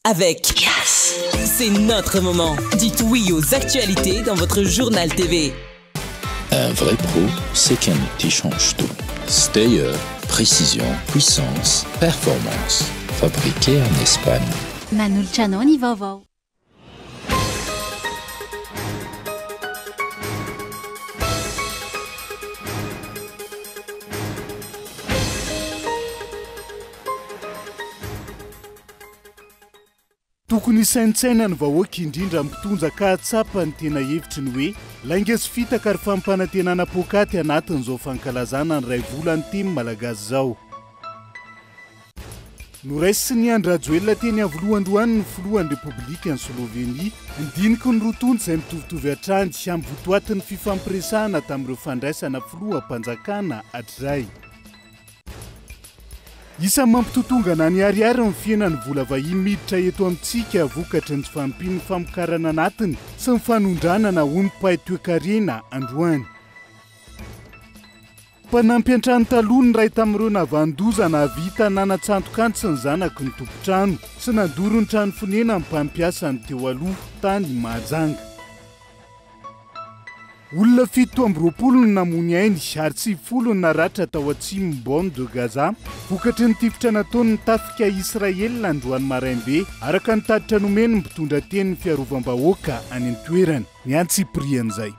avec Yes. C'est notre moment. Dites oui aux actualités dans votre journal TV. Un vrai pro, c'est qu'un outil change tout. Stayer, précision, puissance, performance. Fabriqué en Espagne. Manulcianoni vaovao. Tokony saintsaina ny vahoaka indrindra mitonja ka atsapa ny tena hevitry ny hoe laingesy fitaka ary fampanantenana pokaty anatin'izao fankalazana ny ray volany temy malagasy zao. Noraisy ny Andra Rajoelina teny avolohandroany ny filohan'ny Repoblika ny Slovenia indiniky ny rotonja izay mitovitovy hatrany amin'ny votoatin'ny fifampiresahana tamin'ireo fandraisana filoham-panjakana hatray. Isan'ny mampitotongana ny ariary amin'ny fiainan'ny vola vahiny miditra eto amintsika vokatry ny fanompian'ny famokarana anatiny sy ny fanondranana hoy ny mpahay toe-karena androany. Mpanampy an-trano taloha ny ray tamin'ireo navandoza nahavita nanatsantokanto sy ny zanaky ny tompontrano sy nandoro ny trano fonena ny mpampiasa ny teo aloha tany Mahajanga. Olona 720 no namony ainy ary 90 naratra tao atsimo Bande de Gaza vokatry ny tifitra nataony tafika Israela androany maraimbe araka ny taditra nomeny mpitondra teny ny fiarovam-bahoaka any an-toerany ny Antsiprian'izay.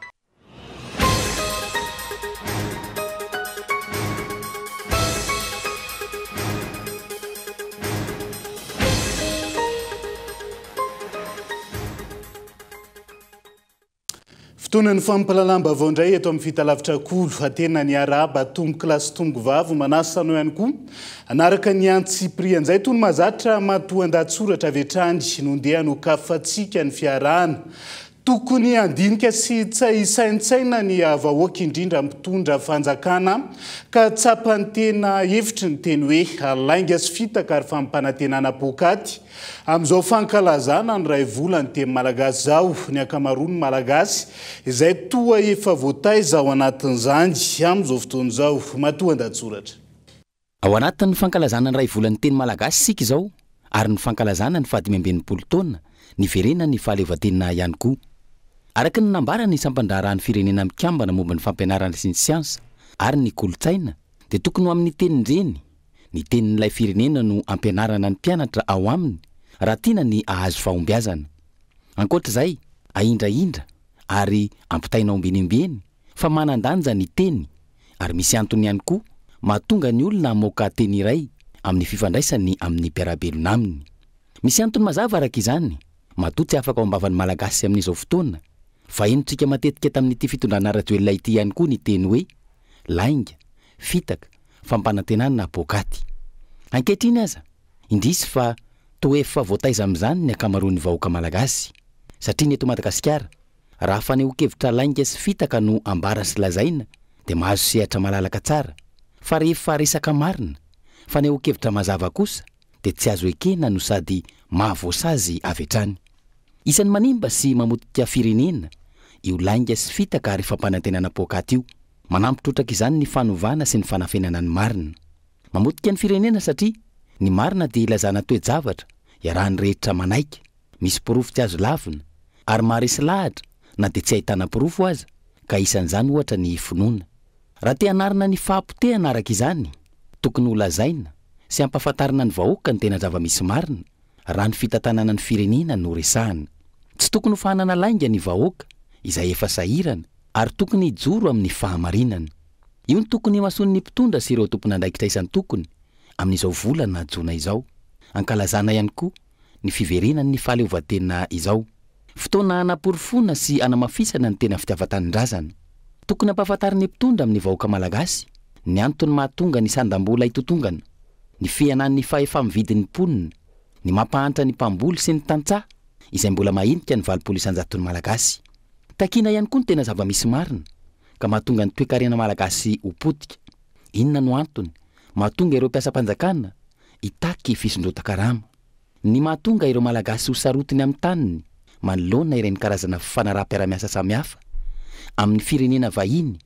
Fotoana ny fampalalambavao indray eto amin'ny fitalavitra kolo atena ny araba tombo kilasy tongo vavo manasanao ihany koa anaraka ny Antsiprian'izay toy ny mahazatra matoan-datsoratra avetrany nondeha nokafatsika ny fiarahana tokony andinika sy tsy saintsaina ny vahoaka indrindra mitondra fanjakana ka tsapany tena hevitry ny teny hoe lainga sy fitaka ary fampanantenana pokaty amin'izao fankalazana ny ray volany teny malagasy zao ny akamaroany malagasy izay toa efa voataiza ao anatin'izany amin'izao fotoana izao matoan-datsoratra. Ao anatin'ny fankalazana ny ray volany teny malagasy sika izao ary ny fankalazana ny 520 taona ny verena ny fahaleovan-tena ihany koa. Araka ny nambara ny sampandrarahan'ny firenena mikambana momba ny fampianarana sy ny siansa ary ny kolotsaina dia tokony ho amin'ny tenin-dreny ny tenin'ilay firenena no ampianarana ny mpianatra ao aminy raha tiana ny ahazo fahombiazana. Ankoatr'izay ahindrahindra ary ampitaina ombenimbeny fa manan-danja ny teny ary misy antony ihany koa mahatonga ny olona hamoaka teny iray amin'ny fifandraisany amin'ny mpiarabelona aminy. Misy antony mazava araka izany matoa tsy afaka ao ambavan'ny malagasy amin'izao fotoana fa enontsika matetika tamin'ity fitondrana Rajoelina ity ihany koa ny teny hoe lainga, fitaka, fampanantenana pokaty. Ankehitriny aza indrisy fa toa efa voataiza amin'izany ny akamaroan'ny vahoaka malagasy satria ny eto Madagasikara raha fanehoan-kevitra lainga sy fitaka no ambara sy lazaina dia mahazo sehatra malalaka tsara fa rehefa resaka marina fanehoan-kevitra mazava kosa dia tsy azo ekena no sady mahavoasazy avetrany. Isan'ny manimba sy mamotika firenena io lainga sy fitaka ary fampanantenana pokaty io manampitrotraka izany ny fanovana sy ny fanafenana ny marina. Mamotika ny firenena satria ny marina dia ilazana toe-javatra iarahan'ny rehetra manaika misy porofo tsy azo lavina ary maharesy lahatra na dia tsy ahitana porofo aza ka isan'izany ohatra ny finoana. Raha te hanarina ny fahampotehana araka izany tokony ho lazaina sy ampahafantarina ny vahoaka ny tena zava-misy marina raha ny fitantanana ny firenena no resahana. Tsy tokony ho fahanana lainga ny vahoaka izay efa sahirana ary tokony hijoro amin'ny fahamarinana. Io ny tokony mason'ny mpitondra sy ireo tompon'andraikitra isan'ny tokony amin'izao volana jona izao. Ankalazana ihany koa ny fiverenany ny fahaleovan-tena izao. Fotoana anaporofona sy anamafisana ny tena fitiavan-tanindrazana. Tokony ampahafantariny mpitondra amin'ny vahoaka malagasy ny antony mahatonga ny sandam-bola hitotongana, ny fianan'ny fahefa-mividin'ny mponina, ny mampahantra ny mpamboly sy ny tantsaha izay mbola mahinika ny 20 isanjaton'ny malagasy. Takina ihany koa ny tena zava-misy marina ka mahatonga ny toe-karena malagasy ho potika. Inona no antony mahatonga ireo mpiasam-panjakana hitaky fisondrotan-karama, ny mahatonga ireo malagasy ho sarotiny amin'ny taniny manoloana ireny karazana fanaraha-piara-miasa samihafa amin'ny firenena vahiny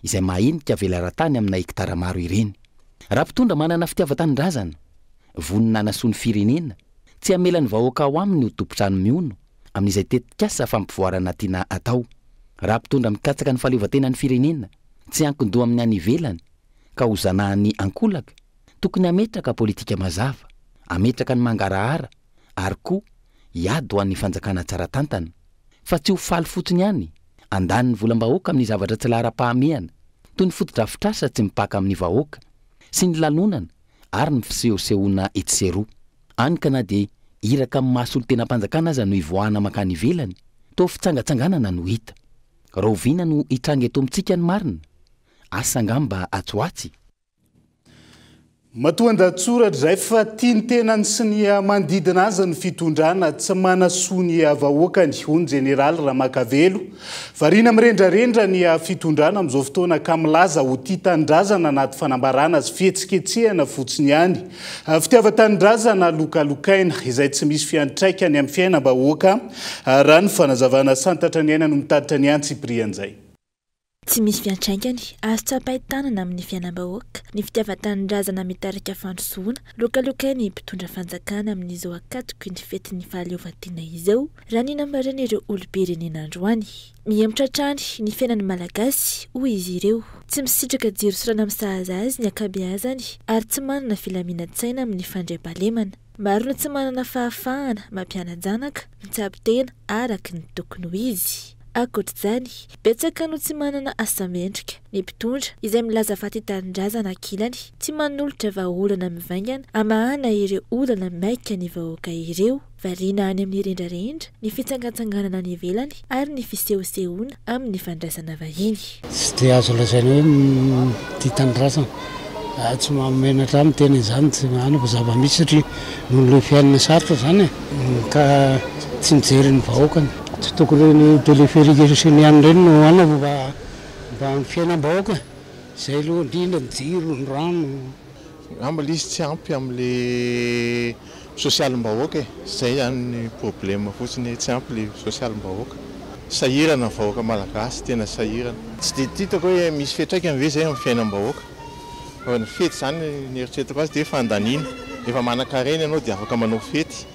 izay mahinika velara-tany amina hektara maro ireny. Raha mpitondra manana fitiavan-tanindrazana vonina nasoa ny firenena tsy amela ny vahoaka ao aminy ho tompotrano miono amin'izay tetikasa fampivoarana tiana atao. Raha mpitondra mikatsaka ny fahaleovan-tenan'ny firenena tsy ankindoha amin'ny any ivelany ka ho zanahany ankolaka, tokony ametraka politika mazava, ametraka ny mangarahara ary koa hiady ho an'ny fanjakana tsara tantana, fa tsy ho faly fotsiny ihany andany ny volam-bahoaka amin'ny zavatra tsy lahara-pahamehana toy ny fotodrafitrasa tsy mipaka amin'ny vahoaka sy ny lanonana ary ny fisehosehoana etsero. Anyka na dia iraka amin'ny mahasolo tena mpanjakana aza no ivoahana makany ivelany, toa fitsangatsanganana no hita. Raha oviana no hitranga eto amintsika ny marina, asa ngamba atsoatsy. Matoan-datsoratra izay fa tiany tenany sy ny manodidina azy ny fitondrana tsy manasoa ny vahoakany hoy ny jeneraly Ramakavelo. Variana mirendrarendra ny fitondrana amin'izao fotoana ka milaza ho tia tanindrazana anaty fanambarana azy fihetsiketsehana fotsiny ihany. Fitiavan-tanindrazana lokalokaina izay tsy misy fiantraikany amin'ny fiainam-bahoaka raha ny fanazavana santatra ny aina no mitaditra ny antsiprian'izay. Tsy misy fiantraikany, azo tsapahi-tanana amin'ny fiainam-bahoaka, ny fitiavan-tanindrazana mitarika fandrosoana, lokalokainy mpitondra fanjakana amin'izao akatoky ny fetin'ny fahaleovan-tena izao, raha ny nambarana ireo olo-pirenena androany. Mihemotra hatrany ny fiainan'ny malagasy hoy izy ireo, tsy misitraka jiro sorana misahaza azy ny ankabeazany ary tsy manana filaminan-tsaina amin'ny fandriam-pahalemana. Maro ny tsy manana fahafahana mampiana-janaka, mitsabo-tena araky ny tokony ho izy. Ankoatr'izany, betsaka no tsy manana asa mendrika. Ny mpitondra izay milaza faty tanindrazana ankilany tsy manolotra vahaolana mivaingana amahana ireo olana maika ny vahoaka ireo, variana any amin'ny rendrarendra ny fitsangatsanganana ny ivelany ary ny fisehosehoana amin'ny fandraisana vahiny. Tsy dia azo lazaina hoe tia tanindrazana, tsy mamenatra amin'ny tena izany tsy mahana zava-misy satria noho fiainana sarotra zany ka tsy mijery ny vahoakany. Tsy tokony ny téléphérique sy ny any ireny no ana mba ny fiainam-bahoaka izay aloha indrindra ny jiro, ny rano. Ambala izy tsy ampy amin'le sosialim-bahoaka izay ihany ny problème fotsiny, tsy ampy le sosialim-bahoaka. Sahirana ny vahoaka malagasy, tena sahirana. Tsy dia titako hoe misy fiantraikany ve zay amin'ny fiainam-bahoaka. Ny fety zany ny eritreretiko azy dia fandaniana. Efa manan-karena ianao dia afaka manao fety,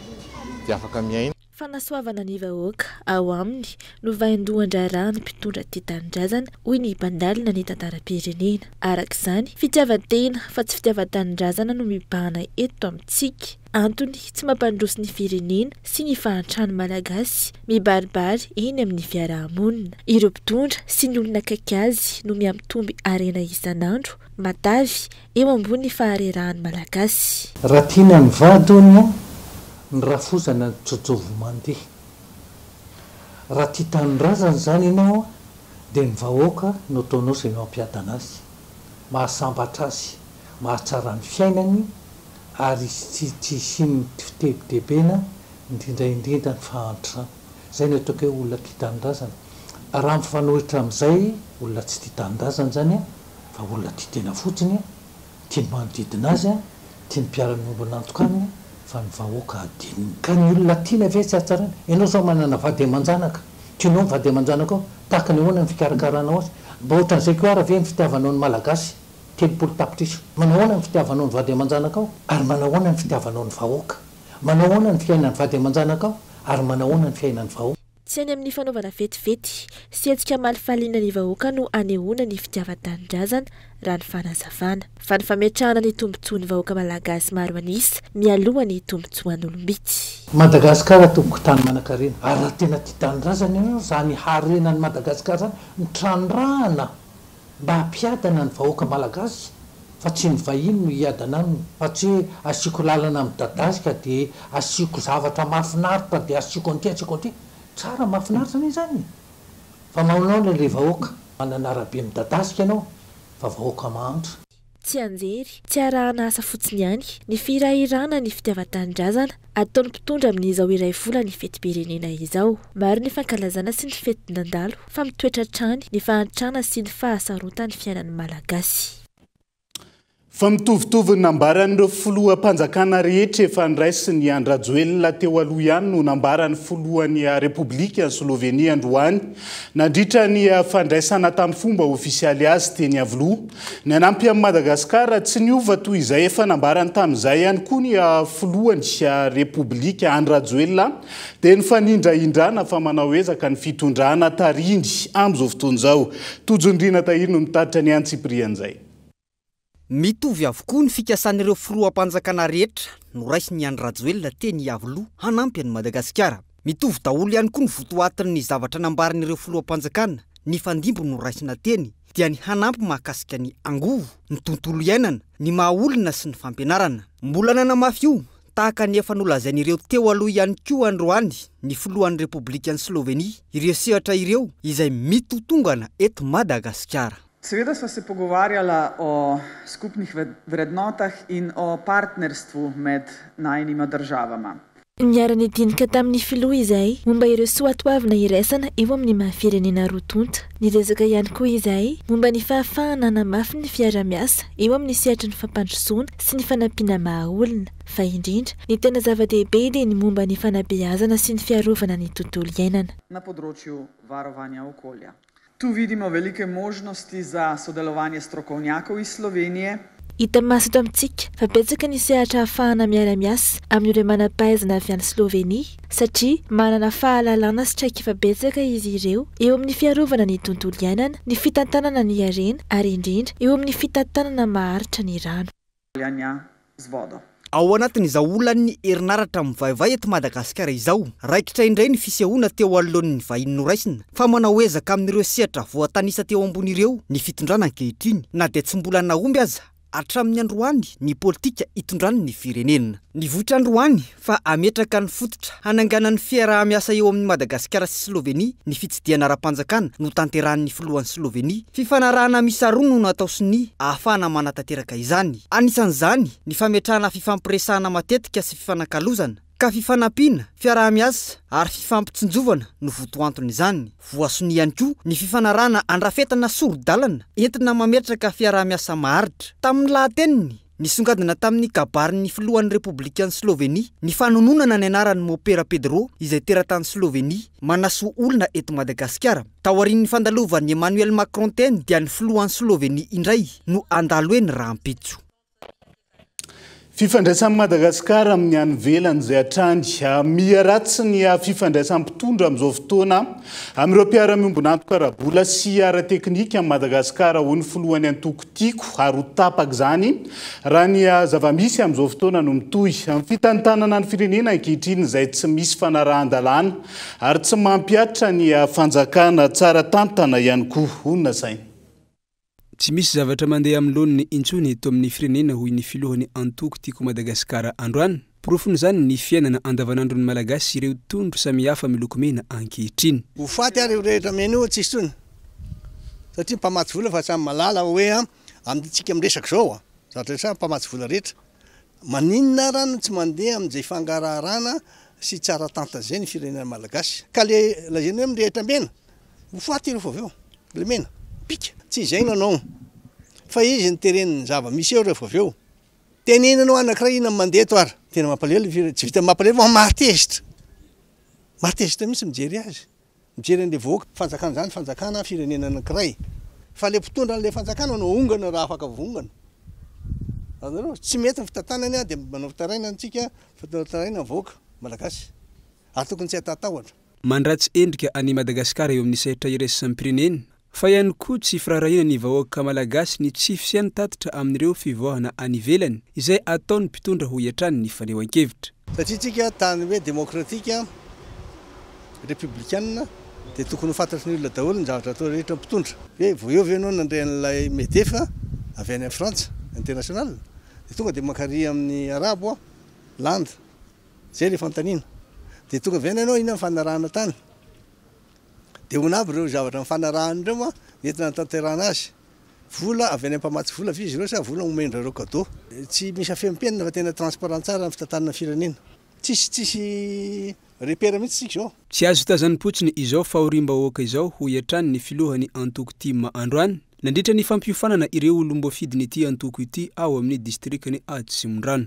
dia afaka miaina. Fanasoavana ny vahoaka ao aminy no vaindohan-draharaha ny mpitondra tia tanindrazana hoy ny mpandalina ny tantaram-pirenena. Araka izany, fitiavan-tena fa tsy fitiavan-tanindrazana no mibahana eto amintsika. Antony tsy mampandroso ny firenena sy ny fahantrano malagasy mibaribary eny amin'ny fiarahamonina. Ireo mpitondra sy ny olona akaiky azy no miamitomby arena isan'andro matavy eo ambony faharerahan'ny malagasy. Raha tiana ny vadony ny rafozana ny jojovo mandeha. Raha tia tanindrazana zany ianao dia ny vahoaka no ataonao izay mampiadana azy, mahasambatra azy, mahatsara ny fiainany ary tsy isiny fitebidebena indrindraindrindra ny fahantrana. Zay no ataoko hoe olona tia tanindrazana. Raha mifanohitra amin'izay olona tsy tia tanindrazana zany fa olona tia tena fotsiny, tia ny manodidina azy, tia ny mpiara-miombona antokany, fa ny vahoaka adininy. Ka ny olona tiana ve tsy atsarana? Ianao zao manana vady aman-janaka, tianao ny vady aman-janaka ao, tahaka ny ahoana ny fikarakaranao azy. Mba ohatran'izay koa ara ve ny fitiavanao ny malagasy 30 tapitrisa. Manao ahoana ny fitiavanao ny vady aman-janaka ao ary manao ahoana ny fitiavanao ny vahoaka. Manao ahoana ny fiainan'ny vady aman-janaka ao ary manao ahoana ny fiainan'ny vahoaka. Tsy any amin'ny fanaovana vetivety sy hetsika malifaliana ny vahoaka no anehoana ny fitiavan-tanindrazana raha ny fanazavana. Fa ny fametrahana ny tombontsoan'ny vahoaka malagasy maro anisa mialoha ny tombontsoan'olombitsy. Madagasikara tomboko tany manan-karena. Ary raha tena tia tanindrazana ianao, zany harenan'ny Madagasikara zany ny trandrahana mba hampiadana ny vahoaka malagasy, fa tsy ny vahiny no hiadana aminy, fa tsy hoe asiako lalana amin'ny dadasika dia asiako zavatra mahafinaritra dia asiako anty asiako anty. Tsara mahafinaritra ny zany. Fa manao le vahoaka manana arabe midadasika ianao fa vahoaka mahantra. Tsy anjery, tsy arahana asa fotsiny ihany ny firahirana ny fitiavan-tanindrazana ataon'ny mpitondra amin'izao iray vola ny feti-pirenena izao. Maro ny fankalazana sy ny fety nandalo fa mitoetra hatrany ny fahantrana sy ny fahasarotany fiainan'ny malagasy. Fa mitovitovy nambaran'ireo filoham-panjakana rehetra efa niraisiny Andry Rajoelina teo aloha ihany no nambaran'ny filohan'ny Repoblika Slovenia androany nandritra ny fandraisana tamin'ny fomba ofisialy azy teny Avloa. Ny anampy amin'ny Madagasikara tsy niova toy izay efa nambarany tamin'izay ihany koa ny filohan'ny Repoblika Andry Rajoelina dia nifanindraindrana fa manao ezaka ny fitondrana tarindry amin'izao fotoana izao. Tojondrina tahiry no mitatitra ny Antsiprian'izay. Mitovy avokoa ny fikasan'ireo filoham-panjakana rehetra no raisiny Andry Rajoelina teny Avloa hanampy an'i Madagasikara. Mitovy daholo ihany koa ny votoatin'ny zavatra nambaran'ireo filoham-panjakana. Ny fandimbo no raisina teny dia ny hanampy mahakasika ny angovo, ny tontolo iainana, ny mahaolona sy ny fampianarana. Mbola nanamafy io tahaka ny efa nolazain'ireo teo aloha ihany koa androany ny filohan'ny Repoblikan'ny Slovenia ireo sehatra ireo izay mitotongana eto Madagasikara. Seveda sva se pogovarjala o skupnih vrednotah in o partnerstvu med najnima državama. Miara-nidinika tamin'ny filoha izay momba ireo soatoavina iraisana eo amin'ny maha-firenena roa tonta. Niresaka ihany koa izay momba ny fahafahana namafy ny fiara-miasa eo amin'ny sehatra ny fampandrosoana sy ny fanampiana mahaolona. Fa indrindra ny tena zava-dehibe dia ny momba ny fanabeazana sy ny fiarovana ny tontolo iainana. Na področju varovanja okolja. Tu vidimo velike možnosti za sodelovanje strokovnjakov iz Slovenije. Hita maso eto amintsika fa betsaka ny sehatra ahafahana miara-miasa amin'ireo manam-pahaizana avy any Slovenia satria manana fahalalana sy traikefa betsaka izy ireo eo amin'ny fiarovana ny tontolo iainana, ny fitantanana ny harena ary indrindra eo amin'ny fitantanana maharitra ny rano. Ao anatin'izao olan'ny herinaratra mivaivay eto Madagasikara izao, raikitra indray ny fisehoana teo anoloan'ny vahiny noraisina fa manao ezaka amin'ireo sehatra voatanisa teo ambony ireo ny fitondrana ankehitriny na dia tsy mbola nahomby aza hatramin'ny androany ny politika hitondrany ny firenena. Ny vohitra androany fa ametraka ny fototra hananganan'ny fiaraha-miasa eo amin'ny Madagasikara sy Slovenia ny fitsidiana ara-panjakana no tanterahan'ny filohan'ny Slovenia. Fifanarahana misa roa no natao sy ny ahafahana manatanteraka izany. Anisan'izany ny fametrahana fifampiresahana matetika sy fifanankalozana ka fifanampiana, fiaraha-miasa ary fifampitsinjovana no votoantony izany. Voasony ihany koa ny fifanarahana andrafetana soro-dalana entina mametraka fiaraha-miasa maharitra. Tamin'ny lahateniny nisongadina tamin'ny kabarin'ny filohan'ny Repoblikan'ny Slovenia ny fanononana ny anaran'ny Mopera Pedro izay teratany Slovenia manaso olona eto Madagasikara. Taorian'ny fandalovan'i Emmanuel Macron teny dia ny filohan'ny Slovenia indray no andalo eny rahampitso. Fifandraisan'ny Madagasikara amin'ny any ivelany izay hatrany miharatsy ny fifandraisan'ny-mpitondra amin'izao fotoana amin'ireo mpiara-miombona antoka-rabola sy ara-teknika amin'ny Madagasikara ho ny filohany antoko-tiko ary ho tapaka izany raha ny zava-misy amin'izao fotoana no mitohy amin'ny fitantanana ny firenena ankehitriny izay tsy misy fanarahan-dalàna ary tsy mampiatra ny fanjakana tsara tantana ihany koa. Onona saina. Tsy misy zavatra mandeha amin'ny loniny intsony eto amin'ny firenena hoy ny filohany antoko-tiko Madagasikara androany. Porofony izany ny fiainana andavanandron'ny malagasy ireo tondro samihafa miloko mena ankehitriny. Ho faty ary rehetra mena io tsisy tsony. Satria mpamatsy vola fa samy malala hoe amintsika miresaka zao zavatra rehetra mpamatsy vola rehetra. Maninona rano tsy mandeha amin'izay fangarahana sy tsara tanta zay ny firenena malagasy. Ka le lazeny hoe mirehetra mena. Ho faty ireo avy eo. Le mena. Pika. Tsy izay nanao. Fa izy ny tereniny zava-misy eo rehefa avy eo. Tenenanao anankiray ina mandeha to ary. Tena mampalahelo tsy vita mampalahelo fa mahatezitra. Mahatezitra mihitsy mijery azy. Mijery an'le voaka fanjakana zany fanjakana firenena anankiray. Fa le mpitondra an'le fanjakana no ongana raha afaka vongana. Azareo tsy mety ny fitantanany dia manao fitaraina antsika fitaraina voaka malagasy. Ary tokony tsy atatahotra. Mandratsy endrika any Madagasikara eo amin'ny sehatra iraisam-pirenena. Fa ihany koa tsy firarahina ny vahoaka malagasy ny tsy fisiany tatitra amin'ireo fivoahana any ivelany izay ataony mpitondra ho hiatrany ny fanehoan-kevitra. Satria tsika tany hoe demokratika republikanina dia tokony ho fantatry ny olona daholo ny zavatra atao rehetra mpitondra. Hoe voiovy ianao nandray an'ilay medefa avy any Frantsa international dia tonga dia mankary amin'ny arabo landa zay le fantaniana dia tonga avy any ianao ina fanarahana tany. Dia hoana aby ireo zavatra mifanarahana ireo entina tanterana azy. Vola avy any mpamatsy vola izy ireo sa vola omendra ireo cadeau. Tsy misy afempenina fa tena transparent tsara ny fitantanana firenena. Tsisy repera mihitsy tsika zao. Tsy azo tazan'ny potsiny izao fahorim-bahoaka izao ho hiatrany ny filohany antoko-tima androany nandritra ny fampiofanana ireo olombo fidiny ity antoko ity ao amin'ny distrikny Atsimondrano.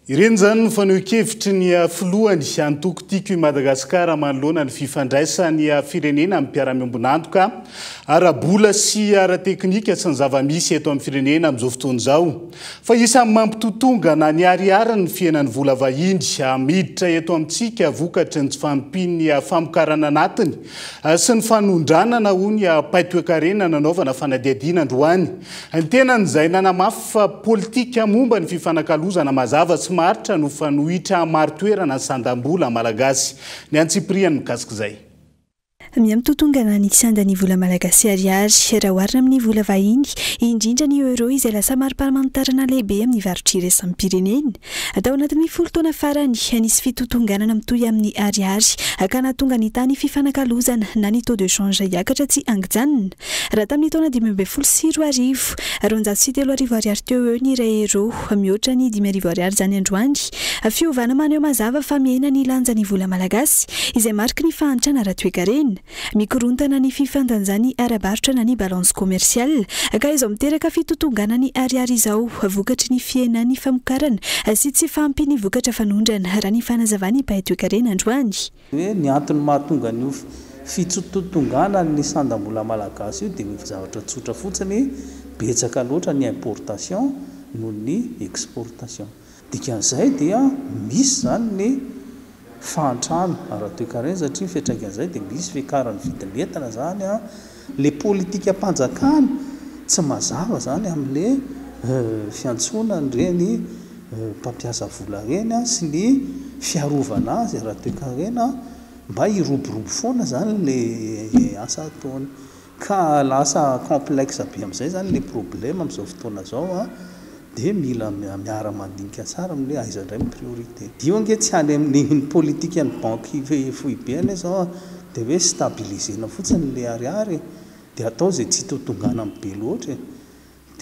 Ireny zany faneho-kevitry ny filohany antoko tiako i Madagasikara manoloana ny fifandraisany firenena amin'ny mpiara-miombonantoka ara-bola sy ara-teknika sy ny zava-misy eto amin'ny firenena amin'izao fotoana izao. Fa isan'ny mampitotonga na ny ariariny fiainan'ny vola vahiny miditra eto amintsika vokatry ny tsy fampiny famokarana anatiny sy ny fanondranana ho ny paitoekarena nanaovana fanadiadiana androany. Ny tenan'izay nanamafy fa politika momba ny fifanakalozana mazava sy maritra no fanohitra maro toerana sandam-bola malagasy. Ny Antsipriany mikasika izay. Miamtotongana ny sandan'ny vola malagasy ariary raha oharina amin'ny vola vahiny, indrindra ny euro izay lasa mari-panamantarana lehibe amin'ny varotra iraisam-pirenena. Atao anatin'ny 10 taona farany nisy fitotonganana mitohy amin'ny ariary ka nahatonga ny tany fifanakalozana na ny taux de change hiakatra tsy angijanona. Raha tamin'ny taona 2024 403 ariary teo eo ny iray euro mihoatra ny 5,000 ariary zany androany. Fiovana maneho mazava fa mihena ny lanjan'ny vola malagasy izay mariky ny fahantrana ara-toekarena. Mikorontana ny fifandanjany ara-barotra na ny balance commercial ka izao miteraka fitotongana ny ariary izao vokatry ny fiainan'ny famokarana sy tsy fampy ny vokatra fanondrana raha ny fanazavany paitoekarena androany. Ny antony mahatonga ny fitotongana ny sandam-bola malagasy io dia zavatra tsotra fotsiny, betsaka loatra ny importation noho ny exportation. Dikan'izay dia misy zany ny fahantrano ara-toekarena satria fiantraikan'izay dia misy fiakaran'ny vidin'entana zany le politika mpanjakana tsy mazava zany amin'le fiantsonany reny mpampiasa vola reny sy ny fiarovana azy ara-toekarena mba hiroborobo foana zany le asa ataony ka lasa complexe be amin'izay zany le problème amin'izao fotoana zao dia mila miara-mandinika tsara amin'le aizandray ny priorité. Dio ange tsy any amin'ny politika ny banky foibe zao dia hoe stabilisena fotsiny le ariary dia atao zay tsy totongana amin'ny be loatra.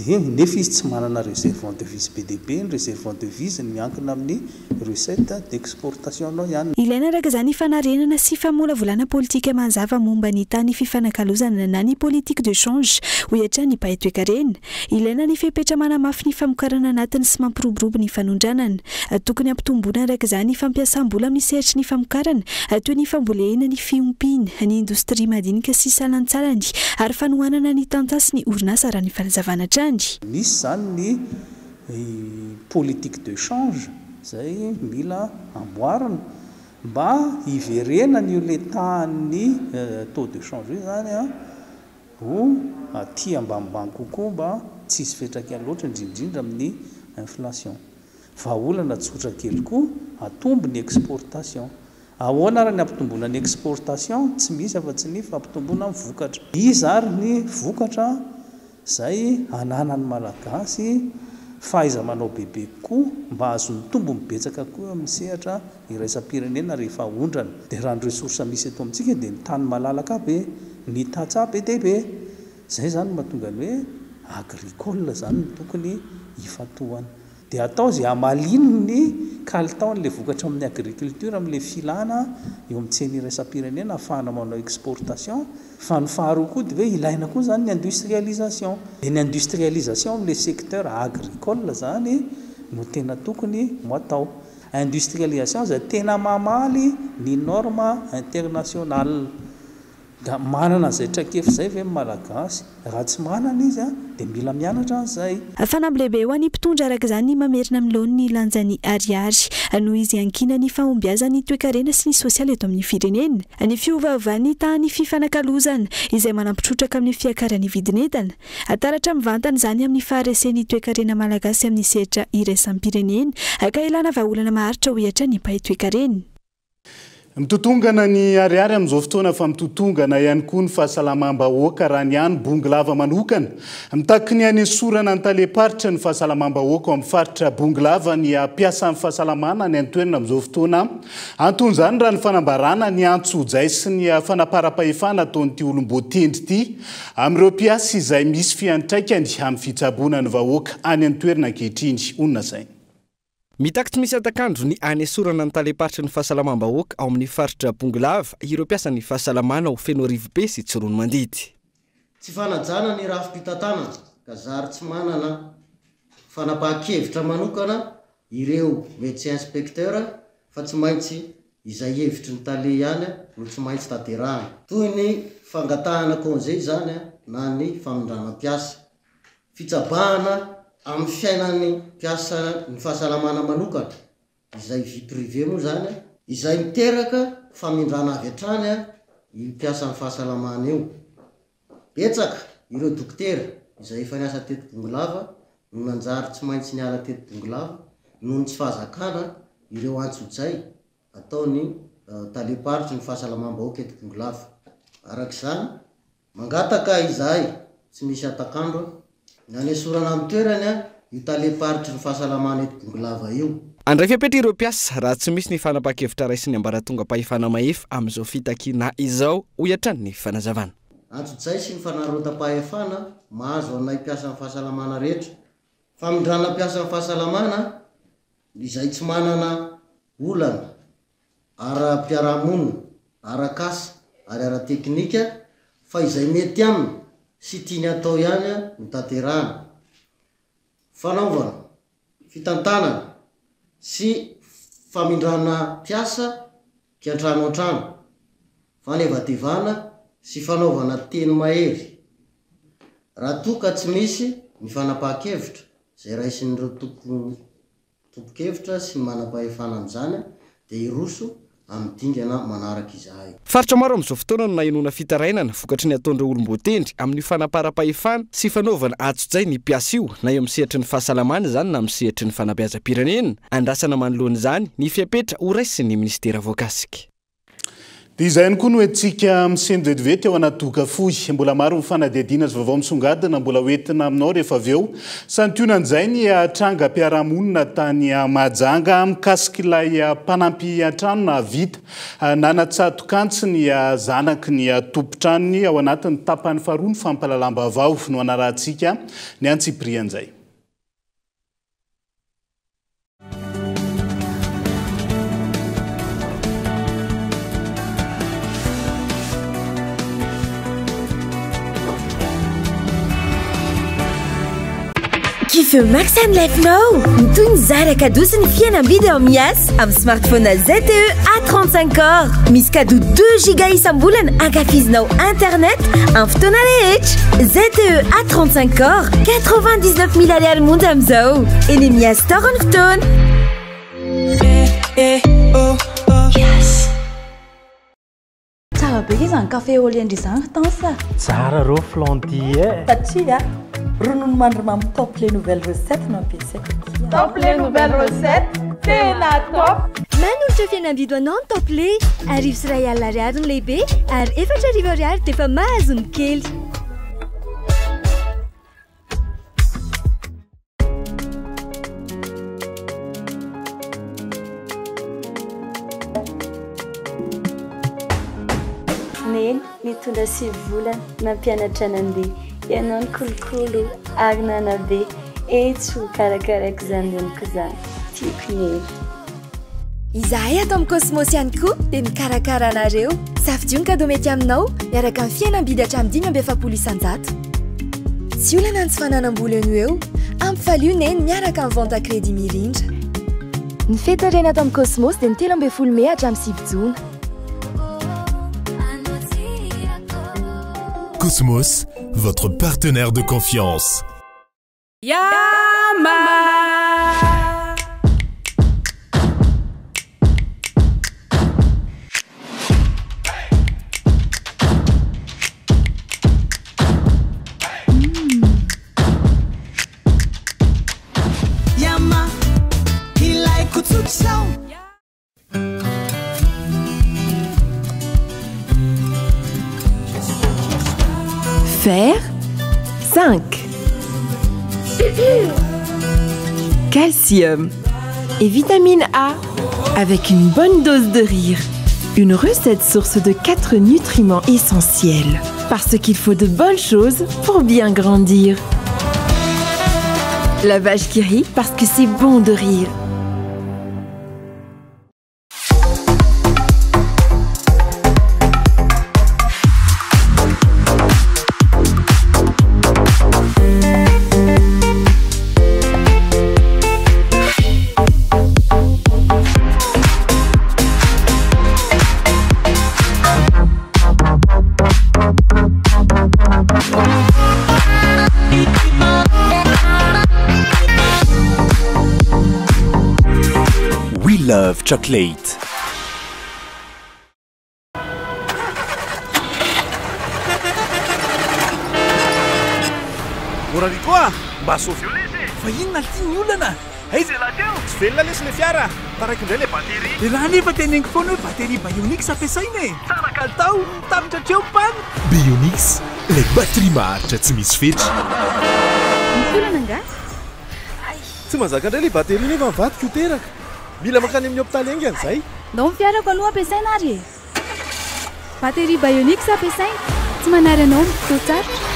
Dia nefa izy tsy manana réserve devise BDP, ny réserve devise ny miankina amin'ny recette d'exportation ihany. Ilaina araka izany fanarenana sy famolavolana politika mazava momba ny tany fifanakalozana na ny politique de change ho hiatra ny paitoekarena. Ilaina ny fepetra manamafy ny famokarana anatiny sy mampiroborobo ny fanondranana. Tokony ampitomboana araka izany fampiasam-bola amin'ny sehatry ny famokarana toy ny fambolena ny fiompiana ny indostria madinika sy salantsalany ary fanohanana ny tantasy ny orinasa raha ny fanazavana trany. Misy zany ny politique de change zay mila amboarina mba hiverena ny letahan'ny taux de change io zany ho aty ambanimbany kokoa mba tsisy fetraka loatra indrindrindra amin'ny inflation. Vahaolana tsotra kely koa atombo ny exportation. Ahoana raha ny ampitomboana ny exportation tsy misy afa-tsy ny fampitomboana amin'ny vokatra. Izy ary ny vokatra zay ananan'ny malagasy faiza manao bebe koa mba azo ny tombo mibetsaka koa amin'ny sehatra iraisam-pirenena rehefa ondrana. Dia raha ny resource misy eto amintsika dia ny tany malalaka be, ny tatsa be dia be. Zay zany mahatonga ny hoe agricole zany ny tokony hifatohana. Dia atao zay hamalino ny kalitaon'le vokatra amin'ny agriculture amin'le filana eo amin'ny tsena iraisam-pirenena ahafahana manao exportation. Fa ny faharoa koa dia hoe ilaina koa zany ny industrialisation. Dia ny industrialisation amin'le secteur agricole zany no tena tokony ho atao. Industrialisation zay tena mamaly ny norme internationale. Da manana zay traikefa zay ve malagasy, raha tsy manana izy dia mila mianatra an'izay. Fanamby lehibe ho an'ny mpitondra araka izany mamerina amin'ny laon'ny lanjan'ny ariary noho izy ankina ny fahombiazan'ny toekarena sy ny sosialy eto amin'ny firenena. Ny fiovaovan'ny tany fifanakalozana izay manampitrotraka amin'ny fiakaran'ny vidin'entana. Ataratra mivantana izany amin'ny faharesen'ny toekarena malagasy amin'ny sehatra iraisam-pirenena ka ilana vahaolana maharitra ho hiatra ny paitoekarena. Mitotongana ny ariary amin'izao fotoana fa mitotongana ihany koa ny fahasalamam-bahoaka raha ny any Bongolava manokana. Mitaky ny any sorana ny taleparitra ny fahasalamam-bahoaka amin'ny faritra Bongolava ny ampiasan'ny fahasalamana ny antoerana amin'izao fotoana. Antony izany raha ny fanambarana ny antso-jay sy ny fanapara-pahefana ataon'ity olom-boatendry ity amin'ireo mpiasa izay misy fiantraikany amin'ny fitsaboana ny vahoaka any antoerana ankehitriny. Onona izay. Mitaky tsy misy atakandro ny any sorana ny taleparitra ny fahasalamam-bahoaka ao amin'ny faritra Bongolava ireo mpiasa ny fahasalamana ho feno arivo be sy tsy rono mandidy. tsy fanajana ny raha fipitantanana ka zary tsy manana fanapahan-kevitra manokana ireo médecin inspecteur fa tsy maintsy izay hevitry ny tale ihany no tsy maintsy tanterahana toy ny fangatahana congé zany na ny famindranam-piasa fitsabahana amin'ny fiainan'ny mpiasa ny fahasalamana manokana izay vie privé moa zany izay miteraka famindrana avy hatrany i mpiasa ny fahasalamana eo betsaka ireo dokotera izay efa niasa teto Bongolava no nanjary tsy maintsy niala teto Bongolava noho ny tsy fahazakana ireo antso-tsay ataony taleparitry ny fahasalamam-bahoaka eto Bongolava arak'izany mangataka izahay tsy misy atakandro nanesorana amin'ny toerany io taleparitry ny fahasalamana eto Bongolava io andray fiapetra ireo mpiasa raha tsy misy ny fanapa-kevitra raisy ny ambaratonga mpahefana mahefa amin'izao fitakina izao hoiatrany ny fanazavana antso-tsay sy ny fanarota-pahefana mahazo anay mpiasa amin'ny fahasalamana rehetra famindrana mpiasa amin'ny fahasalamana izay tsy manana olana ara-piarahamonina ara-kasa ary ara-teknika fa izay mety aminy sy tiany atao ihany no tanterahana fanaovana fitantanana sy famindrana mpiasa kiantrano an-trano fanevadevana sy fanaovana teny mahery raha toka tsy misy ny fanapahan-kevitra zay raisin'ireo tompo-kevitra sy manam-pahefana amin'izany dia iroso amin'ny dingana manaraka izahay faritra maro amin'izao fotoana no nahenona fitarainana vokatry ny ataon'ireo olom-boatendry amin'ny fanapara-pahefana sy fanaovana atso-tsay ny mpiasa io na eo amin'ny sehatry ny fahasalamana zany na amin'ny sehatry ny fanabeazam-pirenena andrasana manoloana izany ny fiapetra ho raisy ny ministera voakasika dia izay ihany koa no entsika misendivedivety ao anaty doka fohy mbola maro ny fanadihadiana azy vaovao misongadina mbola hoentina aminao rehefa avy eo santionan'izay ny tranga-piarahamonina tany Mahajanga mikasika ilay mpanampy an-trano na vita nanatsatokantsy ny zanaky ny tompo-tranony ao anatin'ny tapany faharoa ny fampalalam-baovao no anarahantsika ny antsiprian'izay Kifeu Max and Life now Mitoy ny zara cadeau sy ny fihenam-bidy ao miasa amin'ny smartphone ZTE A35 Core. Misy cadeau 2 giga isam-bolana ankafizinao internet amin'ny fotoana rehetra. ZTE A35 Core 99 000 ariary monja amin'izao. Eny miasa tao ny fotoana. Tsara be izany café au lait izany tansa. Tsara rô flandier. Satria ronono mandry top les nouvelles recettes nampiasaiko. Top les nouvelles recettes, tena top. Manolotra fihenam-bidy anao ny top lait. Arivo sy ray alina ariary ny lehibe ary 4,000 ariary dia efa mahazo ny kely. Neny mitondra 7 volana nampianatra nandeha ianao ny kolokolo ary nanabe etso karakaraka izany eniko izany tiako neny. Izahay ato amin'ny Cosmos ihany koa dia mikarakara anareo. Safidio ny cadeau mety aminao miaraka amin'ny fihenam-bidy hatramin'ny 570 isan-jato. Tsy olana ny tsy fananam-bola eno eo ampifalio neny miaraka amin'ny vente à crédit mirindra. Ny fety reny ato amin'ny Cosmos dia ny 13 Mey hatramin'ny 7 Jona. Cosmos, votre partenaire de confiance. Yama. Yama, il a écouté tout ça. Fer 5 calcium et vitamine A avec une bonne dose de rire. Une recette source de 4 nutriments essentiels. Parce qu'il faut de bonnes choses pour bien grandir. La vache qui rit parce que c'est bon de rire. chocolate. Morarikoa, mba sofio lesy. Fa inona tiany olana? Aiza lahateo? Tsy velona lesy le fiara. Taraiky indray le batery. Raha nefa teneniko foana hoe batery Bionix ampiasaina e. Tsara kalitao, tapitra hatreo pan. Bionix, ilay battery maharitra tsy misy fetry. Misy olana nga? Tsy mazaka indray le batery nefa mivadika ho teraka. Mila mankany amin'ny hôpitaly aingana izay. Ndao ny fiarako aloha ampiasaina ary e. Batery Bionix ampiasaina. Tsy manary anao mitoto tsarotra.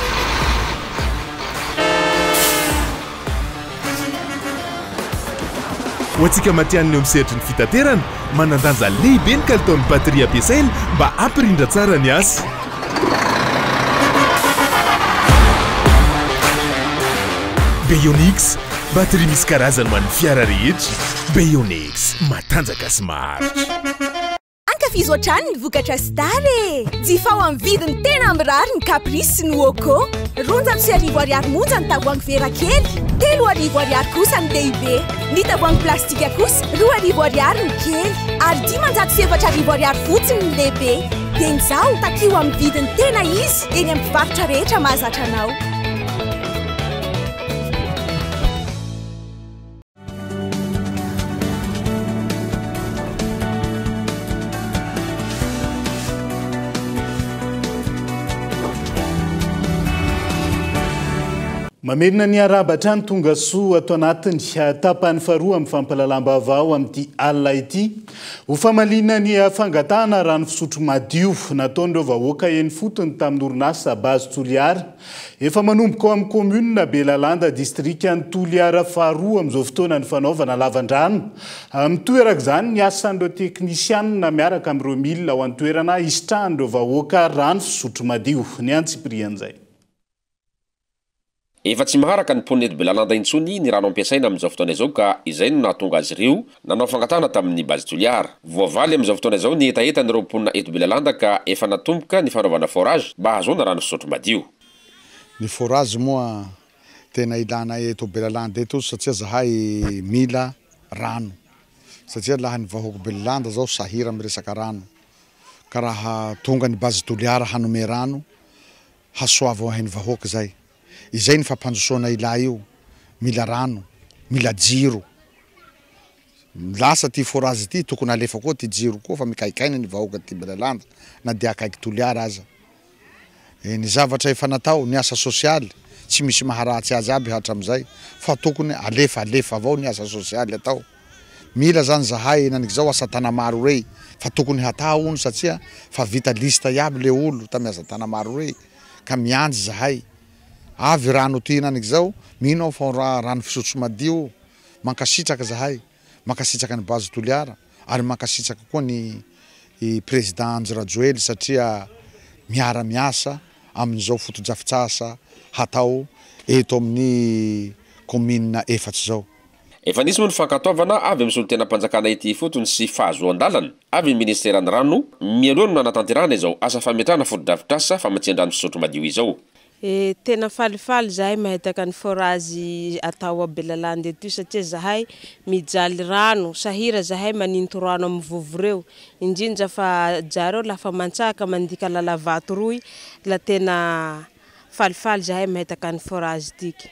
Ho antsika matianina eo amin'ny sehatry ny fitaterana, manandanja lehibe ny kalitaon'ny batery ampiasaina mba hampirindra tsara ny asa. Bionix, batery misy karazany ho an'ny fiara rehetra. Bionix, matanjaka sy maharitra. Ankafizo hatrany ny vokatra Star e. Jifa ho amin'ny vidiny tena mirary ny Caprice sy ny Woko. 200 ariary monja ny tavoahangy vera kely, 3 ariary kosa ny lehibe. Ny tavoahangy plastika kosa 2 ariary ny kely, ary 707 ariary fotsiny ny lehibe. Dia izao takio amin'ny vidiny tena izy eny amin'ny mpivarotra rehetra mahazatra anao. Mamerina ny arabatra ny tonga soa ato anatiny tapany faharoa amin'ny fampalalam-baovao amin'ity alina ity. Ho famalina ny fangatahana rano fisotro madio nataon'ireo vahoaka eny fotony tamin'ny orinasa Base Toliara. Efa manomboka ao amin'ny commune Belalanda distriktan'ny Toliara faharoa amin'izao fotoana ny fanaovana lavan-drano. Mitoeraka izany ny asan'ireo teknisianina miaraka amin'ireo milina ao an-toerana isitrahan'ireo vahoaka rano fisotro madio. Ny Antsiprian'izay. Efa tsy maharaka ny ponety Belalanda intsony ny rano ampiasaina amin'izao fotoana izao ka izay no nahatonga azy ireo nanao fangatahana tamin'ny Base Toliara. Voavaly amin'izao fotoana izao ny etaetan'ireo mponina eto Belalanda ka efa natomboka ny fanaovana forage mba ahazoana rano fisotro madio. Ny forage moa tena ilana eto Belalanda eto satria zahay mila rano. Satria laha ny vahoaka Belalanda zao sahira amin'ny resaka rano. Ka raha tonga ny Base Toliara hanome rano, hasoava hainy vahoaka zay. Izay ny fampanjosoana ilay io, mila rano, mila jiro. Lasa ty forage ty tokony alefa koa ty jiro koa fa mikaikaina ny vahoaka ty Belalanda na dia akaiky Toliara aza. Ny zavatra efa natao ny asa sosialy tsy misy maharatsy azy aby hatramizay fa tokony alefa avao ny asa sosialy atao. Mila zany zahay nan'izao asa tanamaro rey fa tokony hatao ony satria fa vita lista iaby le olo tamy asa tanamaro rey ka mianjy zahay. Avy rano ty nan'izao mino fa rano fisotro madio mankasitraka zahay, mankasitraka ny Base Toliara ary mankasitraka koa ny président Andry Rajoely satria miara-miasa amin'izao foto-drafitrasa hatao eto amin'ny commune efatsy zao. Efa nisy moa ny fankatoavana avy amin'ny solon-tena-panjakana ity fotony sy fahazoan-dalana avy ny ministeran'ny rano mialoha no nanatanterahana izao asa fametrahana foto-drafitrasa famatsia-drano fisotro madio izao. Tena falifaly zahay mahitaka ny forage atao a Belalanda eto satria zahay mijaly rano, sahira zahay maninto rano amin'ny vovo reo. Indrindra fa jareo lafa mantsaka mandika lalavato roy, la tena falifaly zahay mahitaka ny forage tiky.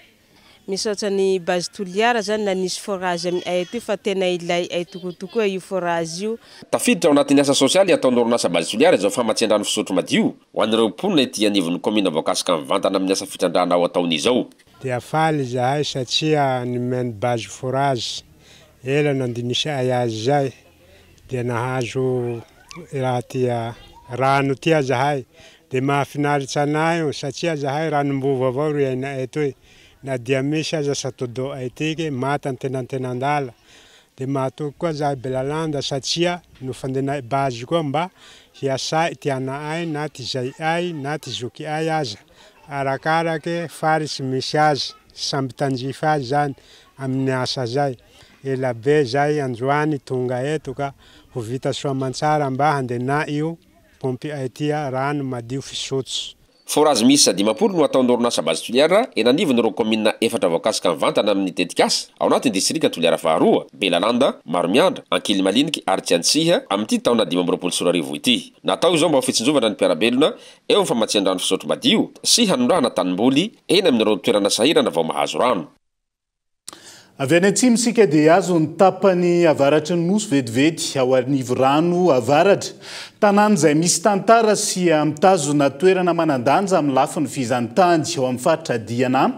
Misaotra ny Base Toliara zany na nisy forage aminay aty fa tena ilay ay tokotokoa io forage io. Tafiditra ao anatin'ny asa sosialy ataon'ny orinasa Base Toliara izao famatsia-drano fisotro madio ho an'ireo mponina ety anivon'ny commune voakasika mivantana amin'ny asa fitrandrana ao ataon'izao. Dia faly zahay satria nimeny base forage ela nandinisay azy zay dia nahazo raha tia rano tia zahay dia mahafinaritsy anahy satria zahay ranom-bova avao ry ainay eto hoe na dia misy aza satodo aitiky mata an-tenan-tenandala dia mahatoky koa zahay Belalanda satria no fandenay base koa mba hiasay ty anaay na ty zay ay na ty zoky ay aza arakarake faritsy misy azy samby tanjifa azy zany amin'ny asa zay ela be zay androany tonga eto ka ho vita soa mantsara mba handena io pompi aitia rano madio fisotro. forazy misy sadimapolo no ataon'orinasa bazy toliara enanivo ny ro komina efatra voakasika mivantana amin'ny tetikasa ao anatin'ny distrika toliara faharoa belalanda maromiandra ankily maliniky ary tsiantsiha amin'ity taona 2024 ity natao izao mba ho fitsinjovana ny mpiarabelona eo amin'ny famatsian-drano fisotro madio sy hanondrahana tanimboly eny amin'ireo toerana sahirana vao mahazo rano. Avy any atsimo sika dia azo ny tapany avaratra ny nosy vetivety ao anivo rano avaratra tanàna izay misy tantara sy mitazona toerana manandanja amin'ny lafiny fizantany ao amin'ny faritra Diana.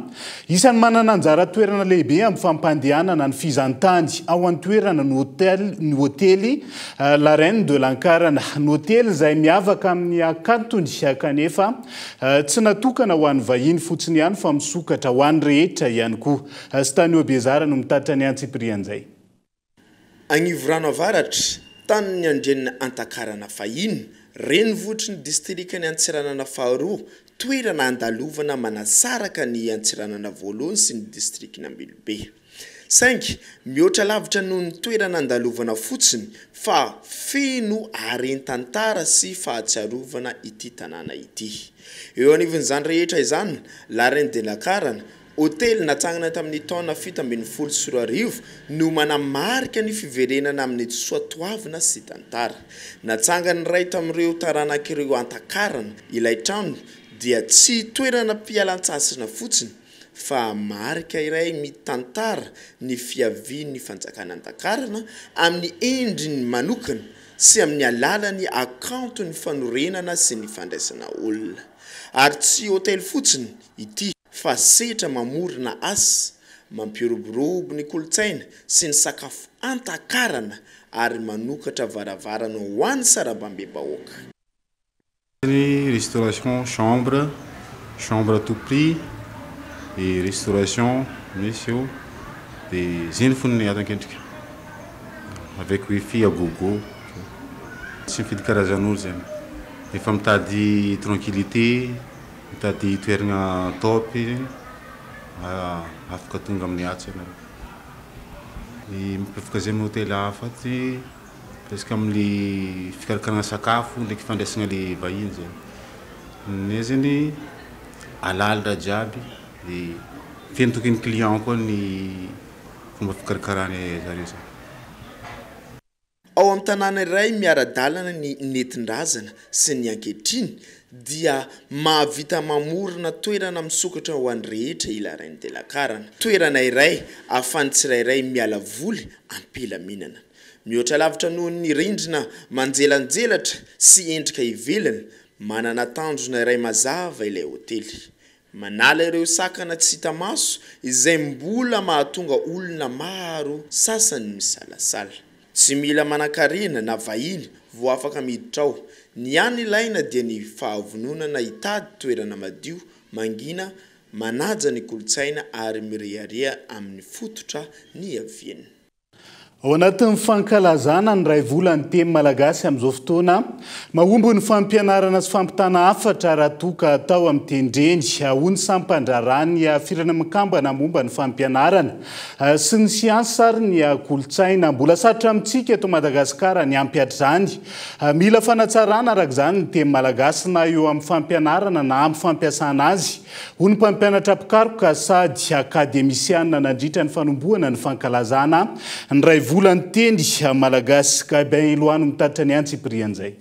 Isan'ny manana anjara toerana lehibe amin'ny fampandehanana ny fizantany ao an-toerana ny hôtely La Reine de Lankarana. Ny hôtely izay miavaka amin'ny akantony kanefa tsy natokana ho an'ny vahiny fotsiny ihany fa misokatra ho an'ny rehetra ihany koa. Stanio Bezara no mitatra ny antsiprian'izay. Anivo rano avaratra tany ny andrenina Antakarana fahiny renivohitry ny distrikany Antsiranana faharoa toerana andalovana manasaraka ny Antsiranana voalohany sy ny distrikiny Ambilobe. Saingy mihoatra lavitra noho ny toerana andalovana fotsiny fa feno arentantara sy fahatsiarovana ity tanàna ity. Eo anivon'izany rehetra izany La Reine de Lankarana hôtely natsangana tamin'ny taona 1740 no manamarika ny fiverenana amin'ny soatoavina sy tantara. Natsangany ray tamin'ireo taranak'ireo Antakarana ilay trano dia tsy toerana mpialan-tsasina fotsiny fa marika iray mitantara ny fiavian'ny fanjakana Antakarana amin'ny endriny manokana sy amin'ny alalany akanto ny fanorenana sy ny fandraisana olona. Ary tsy hôtely fotsiny ity fa setra mamorona asa mampiroborobo ny kolotsaina sy ny sakafo Antakarana ary manokatra varavarana ho an'ny sarabambe-bahoaka. Restauration chambre à tout prix et restauration monsieur des zinfoni atankendrika avec wifi à gogo tsy mifidy karazan'olo zany efa mitady tranquillité mitady toerana top afaka tonga amin'ny atsy ianareo. Mipevoka zay amin'ny hôtely hafa ty presque amin'ny fikarakarana sakafo ndraiky fandraisana le vahiny zay. Ne zany alalitra jiaby dia feno tokony client koa ny fomba fikarakarana zareo zay. Ao amin'ny tanàna iray miara-dalana ny netindrazana sy ny ankehitriny dia mahavita mamorona toerana misokatra ho an'ny rehetra i La Reine de Lankarana. Toerana iray ahafahan'ny tsirairay miala voly ampelaminana. Mihoatra lavitra noho ny rindrina manjelanjelatra sy endrika ivelany, manana tanjona iray mazava ilay hôtely. Manala ireo sakana tsy hita maso izay mbola mahatonga olona maro sasany misalasala. Tsy mila manan-karena na vahiny vao afaka miditra ao. Ny any ilaina dia ny fahavononana hitady toerana madio, mangina, manaja ny kolotsaina ary mirearea amin'ny fototra ny aviany. Ao anatin'ny fankalazana ny ray volany teny malagasy amin'izao fotoana, mahomby ny fampianarana sy fampitana hafatra raha toka atao amin'ny tendreny. Hoy ny sampandrarany firana mikambana momba ny fampianarana sy ny siansa ary ny kolotsaina. Mbola sarotra amintsika eto Madagasikara ny ampiatra zany. Mila fanatsarana araka izany ny teny malagasy na eo amin'ny fampianarana na amin'ny fampiasana azy. Hoy ny mpampianatra pikaroka sady akademisiana nandritra ny fanombohana ny fankalazana ny ray volany teny malagasy ka Iloano mitatra ny antsiprian'izay.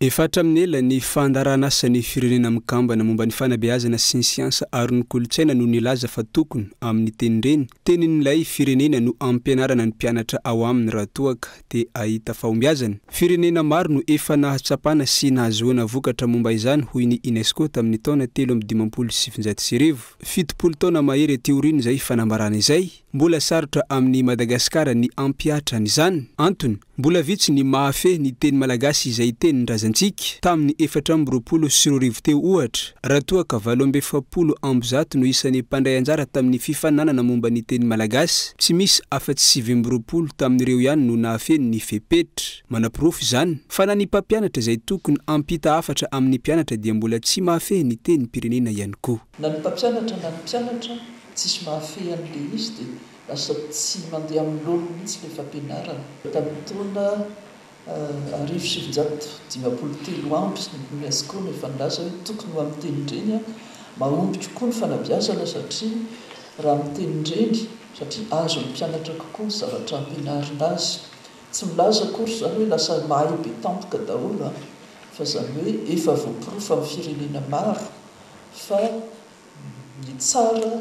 Efatra amin'ny ela ny fandarana asan'ny firenena mikambana momba ny fanabeazana sy ny siansa ary ny kolotsaina no nilaza fa tokony amin'ny tenireny tenin'ilay firenena no ampianarana ny mpianatra ao aminy raha toaka dia ahita fahombiazana. Firenena maro no efa nahatsapana sy nahazoana vokatra momba izany hoy ny UNESCO tamin'ny taona 3.7 fitopolo taona mahery teoriana izay fanambarana izay. Mbola sarotra amin'ny Madagasikara ny ampiatra n'izany. Antony mbola vitsy ny mahafe ny teny malagasy izay tenin-drazantsika tamin'ny 420 teo ohatra. Raha toaka 870 no isan'ny mpandray anjara tamin'ny fifananana momba ny teny malagasy. Tsy misy afa-tsy 20 tamin'ireo ihany no nahafeny ny fepetra. Manapirofo izany fa na ny mpampianatra izay tokony ampita hafatra amin'ny mpianatra dia mbola tsy mahafe ny teny pirenena ihany koa. Na ny mpampianatra na ny mpianatra tsisy mahafehy an'le izy dia lasa tsy mandeha amin'ny lolo mihitsy le fampianarana. Tamin'ny taona arivo sivinjato dimapolo telo ampy ny UNESCO efa nilaza hoe tokony ho amin'ny teny indreny mahomby kokoa ny fanabeazana satria raha amin'ny teny indreny satria azo ny mpianatra kokoa zavatra ampianarina azy tsy milaza akory zany hoe lasa mahay be tampoka daholo fa zany hoe efa voaporofo amin'ny firenena maro fa ny tsara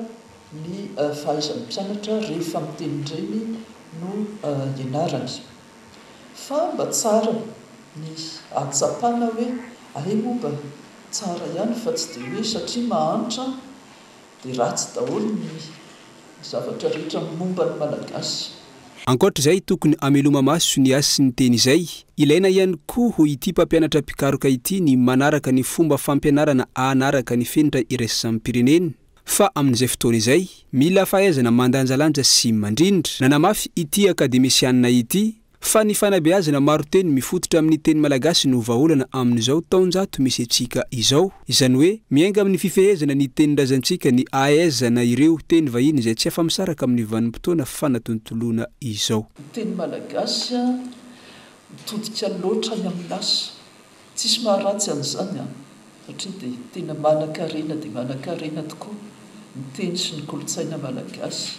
ny fahaizan'ny mpianatra rehefa amin'ny teny indreny no ianarany fa mba tsara ny atsapana hoe ahe momba tsara ihany fa tsy dia hoe satria mahantra dia ratsy daholo ny zavatra rehetra momba ny malagasy. Ankoatra izay tokony ameloma maso ny asa ny teny izay, ilaina ihany koa ho ity mpampianatra mpikaroka ity ny manaraka ny fomba fampianarana anaraka ny fenitra iraisam-pirenena. Fa amin'izay fotoana izay, mila fahaizana mandanjalanja sy mandrindra nanamafy ity akademisianina ity fa ny fanabeazana maro teny mifototra amin'ny teny malagasy no vahaolana amin'izao taonjato misy antsika izao. Izany hoe miainga amin'ny fifehezana ny tenin-drazantsika ny ahaizana ireo teny vahiny izay tsy afa-misaraka amin'ny vanim-potoana fanatontoloana izao. Teny malagasy mitodika loatra ny amin'ny asa, tsisy maharatsy an'izany satria dia tena manan-karena dia manan-karena tokoa ny teny sy ny kolontsaina malagasy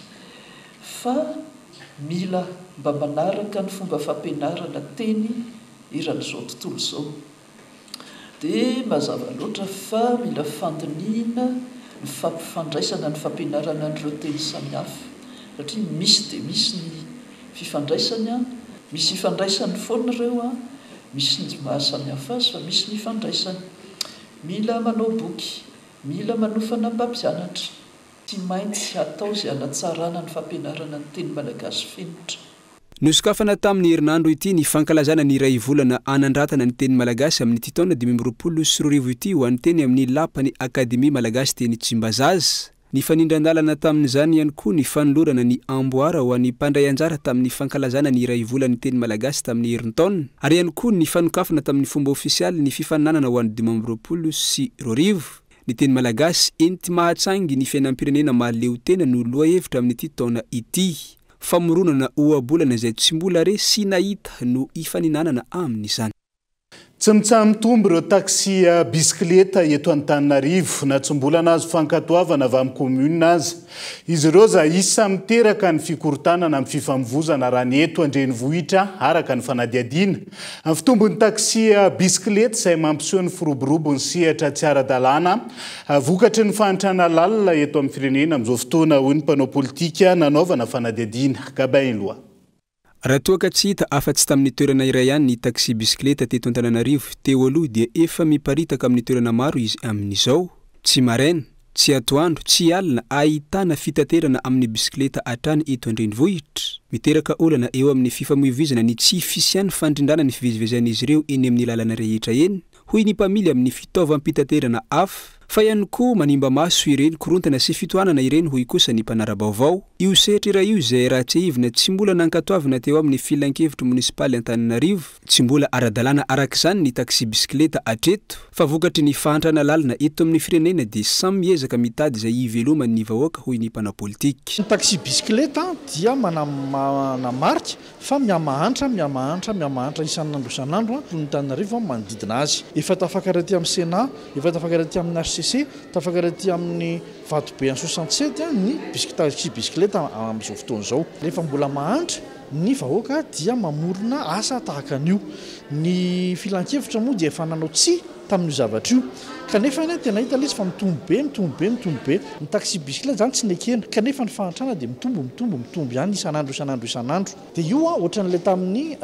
fa mila mba manaraka ny fomba fampianarana teny iran'izao tontolo izao dia mazava loatra fa mila fandiniana ny fampifandraisana ny fampianarana an'ireo teny samihafa satria misy dia misy ny fifandraisany misy ifandraisany foana ireo misy ny mahasamihafa azy fa misy ny ifandraisany. Mila manao boky, mila manofana mpampianatra, tsy maintsy atao izay hanatsarana ny fampianarana ny teny malagasy fenitra. Nosokafana tamin'ny herinandro ity ny fankalazana ny iray volana anandratana ny teny malagasy amin'ny ity taona 2024 ity ho an'ny teny amin'ny lapany akademia malagasy teny Tsimbazaza. Ny fanindran-dalana tamin'izany ihany koa ny fanolorana ny amboara ho an'ny mpandray anjara tamin'ny fankalazana ny iray volany teny malagasy tamin'ny herintaona, ary ihany koa ny fanokafana tamin'ny fomba ofisialy ny fifaninanana ho an'ny 2024. Ny teny malagasy enty mahatsangy ny fiainam-pirenena mahaleo tena no loha hevitra amin'ity taona ity. Famoronana ohabolana izay tsy mbola re sy nahita no ifaninanana amin'izany. Tsy mitsaha-mitombo ireo taxi bisikileta eto Antananarivo na tsy mbola nazo fankatoavana avy amin'ny commune azy. Izy ireo za isa miteraka ny fikorotanana amin'ny fifamoivoizana raha ny eto an-drenivohitra araka ny fanadiadiana. Amin'ny fitombon'ny taxi bisikileta izay mampiseho ny firoborobo ny sehatra tsy ara-dalàna, vokatry ny fahantrana lalina eto amin'ny firenena amin'izao fotoana hoy ny mpanao politika nanaovana fanadiadiana. Gabain loha. Raha toa ka tsy hita afa-tsy tamin'ny toerana iray ihany ny taxi bisikileta teto Antananarivo teo aloha dia efa miparitaka amin'ny toerana maro izy amin'izao. Tsy maraina, tsy atoandro, tsy alina ahitana fitaterana amin'ny bisikileta hatrany eto an-drenivohitra. Miteraka olana eo amin'ny fifamoivoizana ny tsy fisian'ny fandrindrana ny fivezivezen'izy ireo eny amin'ny lalana rehetra eny, hoy ny mpamily amin'ny fitaovam-pitaterana hafa, fa ihany koa manimba maso ireny korontana sy fitohanana ireny hoy kosa ny mpanara-baovao. Io sehatra iray io izay rahatsehivina tsy mbola nankatoavina teo amin'ny filan-kevitro munisipaly Antananarivo, tsy mbola ara-dalàna arak'izany ny taxi bisikileta hatreto, fa vokatry ny fahantrana lalina eto amin'ny firenena dia samy miezaka mitady izay iveloman'ny vahoaka hoy ny mpanao politika. Ny taxi bisikileta dia manamarika fa miamahantra isan'andro ny Antananarivo manodidina azy. Efa tafakara aty amin'ny Sénat, efa tafakara aty amin'ny RCC, tafakara aty amin'ny Vatobe en 67 ny taxi bisikileta amin'izao fotoana izao. Rehefa mbola mahantra ny vahoaka dia mamorona asa tahaka an'io. Ny filan-kevitra moa dia efa nanao tsia tamin'io zavatra io. Kanefa tena hita ilay izy fa mitombo be. Ny taxi bisikileta zany tsy nekena, kanefa ny fahantrana dia mitombo ihany isan'andro. Dia io ohatran'ilay tamin'ny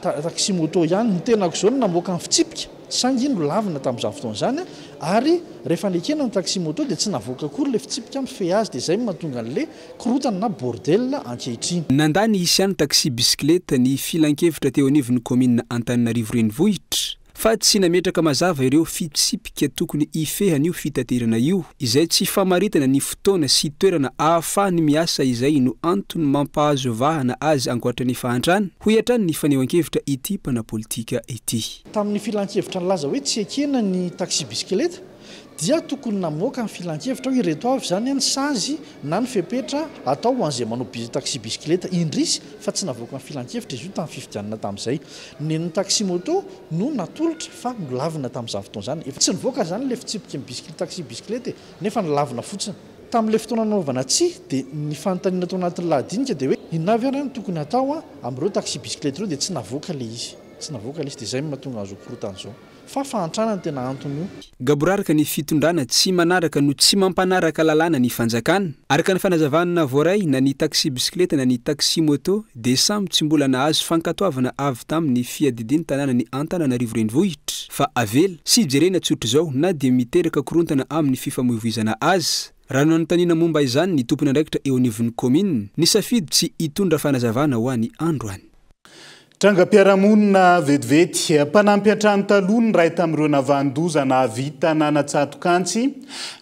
taxi moto ihany, ny tenako izao namoaka ny fitsipika. Sangy no lavina tamin'izany fotoana izany ary rehefa nekena ny taxi moto dia tsy navoaka akory ilay fitsipika mifehy azy dia izay mahatonga an'ilay korotana na bordel ankehitriny. Nandany isian'ny taxi bisikileta ny filan-kevitra teo anivon'ny commune Antananarivo renivohitra, fa tsy nametraka mazava ireo fitsipika tokony ifehana io fitaterana io, izay tsy famaritana ny fotoana sy toerana ahafahany miasa izay no antony mampahazo vahana azy ankoatra ny fahantrana, hoy hatrany ny fanehoan-kevitra ity mpana politika ity. Tamin'ny filan-kevitra nilaza hoe tsy ekena ny taxi bisikileta dia tokony namoaka ny filan-kevitra ao ireto avy zany ny sazy na ny fepetra atao an'izay manao taxi bisikileta indrisy fa tsy navoaka ny filan-kevitra izy io tamin'ny fifidianana tamin'izay ny taxi moto no natolotra fa nolavina tamin'izany fotoana zany efa tsy nivoaka zany le fitsipika ny taxi bisikileta nefa nilavina fotsiny tamin'le fotoana naovana tsy dia ny fanontaniana tao anatin'ny lahadinika dia hoe inona avy ary no tokony atao amin'ireo taxi bisikileta ireo dia tsy navoaka le izy dia izay mahatonga azo korotan'izao fa fahantrana ny tena antony io gaboraraka ny fitondrana tsy manaraka no tsy mampanaraka lalàna ny fanjakana araka ny fanazavana voaray na ny taxi bisikileta na ny taxi moto dia samby tsy mbola nahazo fankatoavana avy tamin'ny fiadidiny tanàna ny Antananarivo renivohitra fa avela sy jerena tsotra izao na dia miteraka korontana amin'ny fifamoivoizana azy raha nanontaniana momba izany ny tompony andraikitra eo anivon'ny komina ny safidy tsy hitondra fanazavana ho any androany Trangam-piarahamonina vetivety mpanampy an-trano taloha ny ray tamin'ireo navandoza nahavita nanatsatokantsy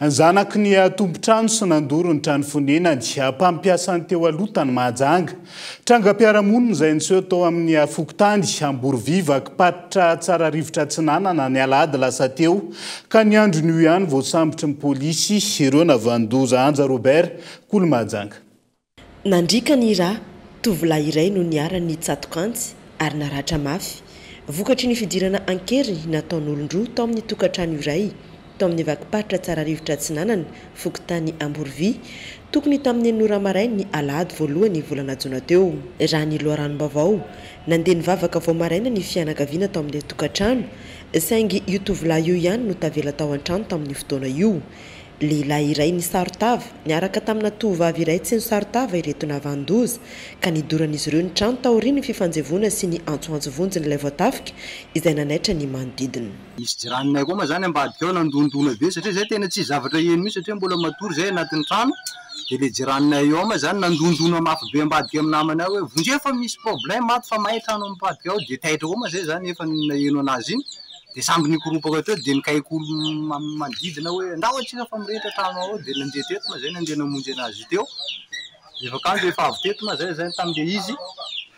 zanaky ny tompo-trano sy nandoro ny trano fonenany mpampiasany teo aloha tany Mahajanga. Trangam-piarahamonina izay niseho tao amin'ny Fokotany Amboroviva akipatitra tsara rivotra Tsinanana ny Alahady lasa teo ka ny andron'io ihany vao sambotry ny polisy ireo navandoza. Anja Robert, Kolo Mahajanga. Nandrika ny raha tovolahy iray no niarany tsatokantsy ary naratra mafy vokatry ny fidirana ankery nataon'olon-droa tao amin'ny tokantrano iray tao amin'ny vakipatitra tsara rivotra Tsinanana Fokotany Amborovi tokony tamin'ny Nora marainy ny Alahady voalohany volana Jona teo. Raha ny loaranom-bavao nandeha nivavaka vao maraina ny fianakaviana tao amin'ny tokantrano saingy io tovolahy io ihany no tavela tao an-trano tamin'ny fotoana io. Lehilahy iray ny sarotava niaraka tamina tovovavy iray tsy nisarotava ireto navandoza ka nidoran'izy ireo ny trano taoriany ny fifanjevona sy ny antsoantsovonjy ny voatafika izay nanaitra ny manodidina. Isy jiranonay koa ma zany ambadika ao nandondona be satria zay tena tsy zavatra eny mihitsy satria mbola matory zay anatin'ny trano dia le jiranonay ao ma zany nandondona mafy be ambadika amin'ny namany ao hoe vonjeo efa misy problème maty fa mahay trano ambadika ao dia taitra koa ma zay zany efa naheno anazy iny. Dia samby nikoropaka teo dia nikaikolo manodidina hoe ndao atsika fa mirehitra trano ao dia nandeha teto ma zay nandeha namonjy anazy teo. Efa kanjo efa avy teto ma zay tamin'le izy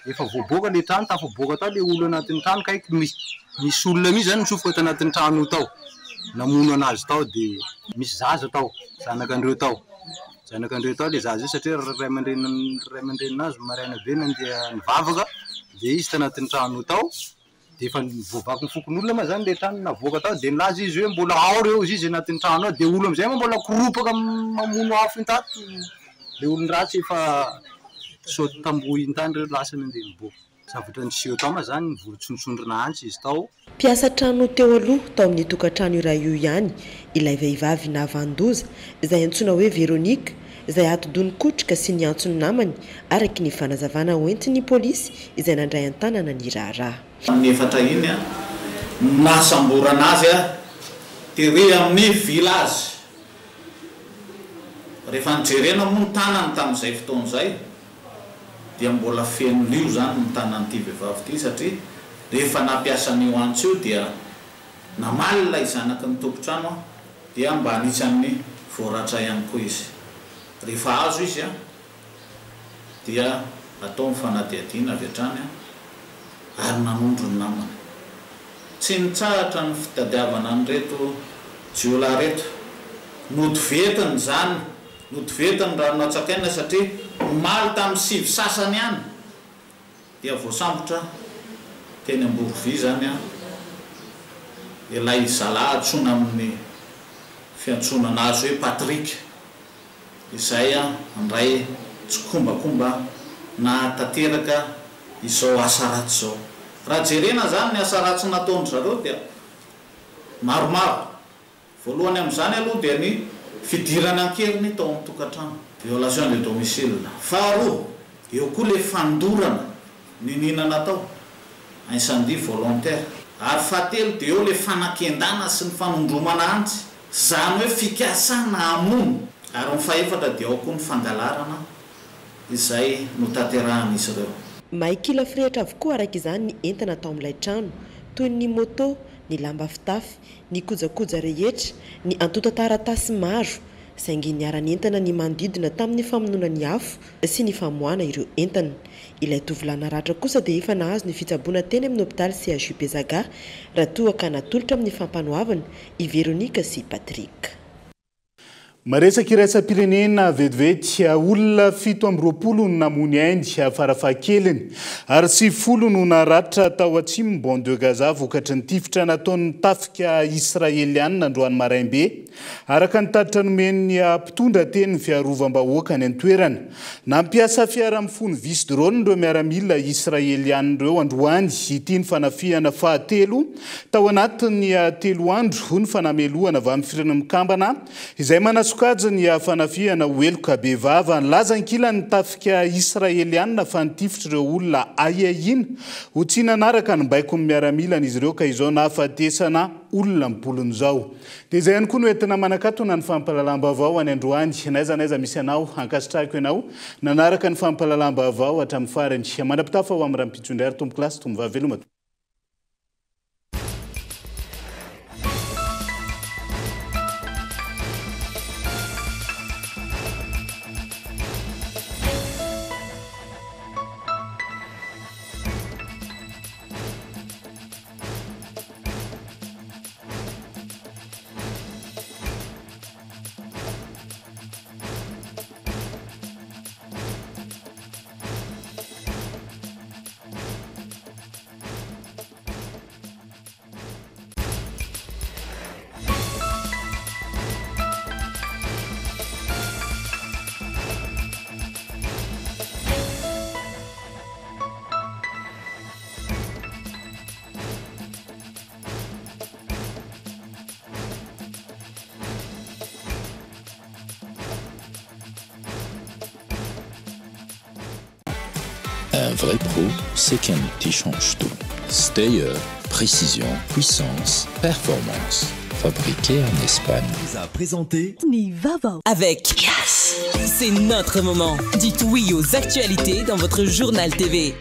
efa voaboaka le trano tafaboaka tao le olo anatin'ny trano kaiky misy olona mihitsy zany misofoka tao anatin'ny trano tao namono anazy tao dia misy zaza tao zanakandreo tao le zaza io satria ray aman-dreninazy maraina be nandeha nivavaka dia izy tao anatin'ny trano tao. Dia efa voavaky mifokon'olona ma zany le trano navoaka tao dia nilaza izy hoe mbola ao reo izy anatin'ny trano ao dia olo amizay ma mbola koropaka mamono afo intato le olony ratsy efa saoty tamboho intany reo lasa nandeha niboaka zavatra niseho tao ma zany nivolontsondsondrona antsy izy tao. Mpiasa trano teo aloha tao amin'ny tokantrano iray io ihany ilay vehivavy navandoza izay antsoina hoe Veronika izay atodony kotrika sy ny antsony namany araky ny fanazavana hoentin'ny polisy izay nandray an-tanana ny raharaha. Amin'ny efatra iny nasamborana azy tery amin'ny village rehefa nijerena moa ny tanany tamin'izay fotoana izay dia mbola feno lio zany ny tanan'ity vehivavy ity satria rehefa nampiasa an'io antsy io dia namalila izanaky ny tompotrano dia mba anisan'ny voaratra ihany koa izy. Rehefa azo izy dia atao mifanadiadiana avy hatrany ary nanondro ny namany. Tsy nitsahatra ny fitadiavana an'ireto jiolahy reto. Nodivetiny zany, nodivetiny raha natsakaina satria omaly tamin'ny sivy sasany ihany dia voasambotra teny Amborovi zany ilay zalahy antsoina amin'ny fiantsonana azy hoe Patrick izay andray tsokombakomba na tanteraka izao asa ratsy zao. Raha jerena zany ny asa ratsy nataony zareo dia maromaro. Voalohany amin'izany aloha dia ny fidirana ankeriny tao amin'ny tokantrano, violation de domicile. Faharoa eo koa le fandorana ny ninana tao incendie volontaire. Ary fahatelo dia eo le fanakendana sy ny fanondromana antsy zany hoe fikasana hamono. Ary ny fahefatra dia ao koa ny fangalarana izay notaterahan'izy ireo. Maikila firehitra avokoa araka izany ny entana tao amin'ilay trano toy ny moto, ny lamba fitafy, ny kojakoja rehetra, ny antota taratasy maro saingy niarany entana ny manodidina tamin'ny famonoana ny afo sy ny famoahana ireo entana. Ilay tovolahy naratra kosa dia efa nahazo ny fitsaboana teny amin'ny hôpitaly CHU Bezaga raha toa ka natolotra amin'ny fampanohavana i Veronika sy Patrick. Maresaka iraisam-pirenena vetivety olona 7 namony ainy farafahakeliny ary 90 no naratra tao atsimo Bon de Gaza vokatry ny tifitra nataon'ny tafika Israeliana androany maraimbe araka ny taditra nomeny mpitondra teny ny fiarovam-bahoaka ny antoerana. Nampiasa fiara mifony vis drone ireo miaramila Israeliana ireo androany ity ny fanafihana fahatelo tao anatin'ny 3 andro ny fanamelohana avy amin'ny firana mikambana izay manasokajy ny fanafihana oeloka be vava nilaza ankila ny tafika Israeliana fa nitifitra ireo olona aiahina ho tsy nanaraka ny baiko ny miaramilana izy ireo ka izao nahafatesana olona mipolony zao. Dia izay ihany koa no entina manakatona ny fampalalam-baovao any androany naiza misy anao hankasitrahako ianao nanaraka ny fampalalam-baovao hatramin'ny farany mandrapitafa ho amin'ny rahampitson-drary tompo klasy tombo vaveloma. Un vrai pro, c'est qu'un outil change tout. Stayer, précision, puissance, performance. Fabriqué en Espagne. Vous a présenté Nivava avec Yes. C'est notre moment. Dites oui aux actualités dans votre journal TV.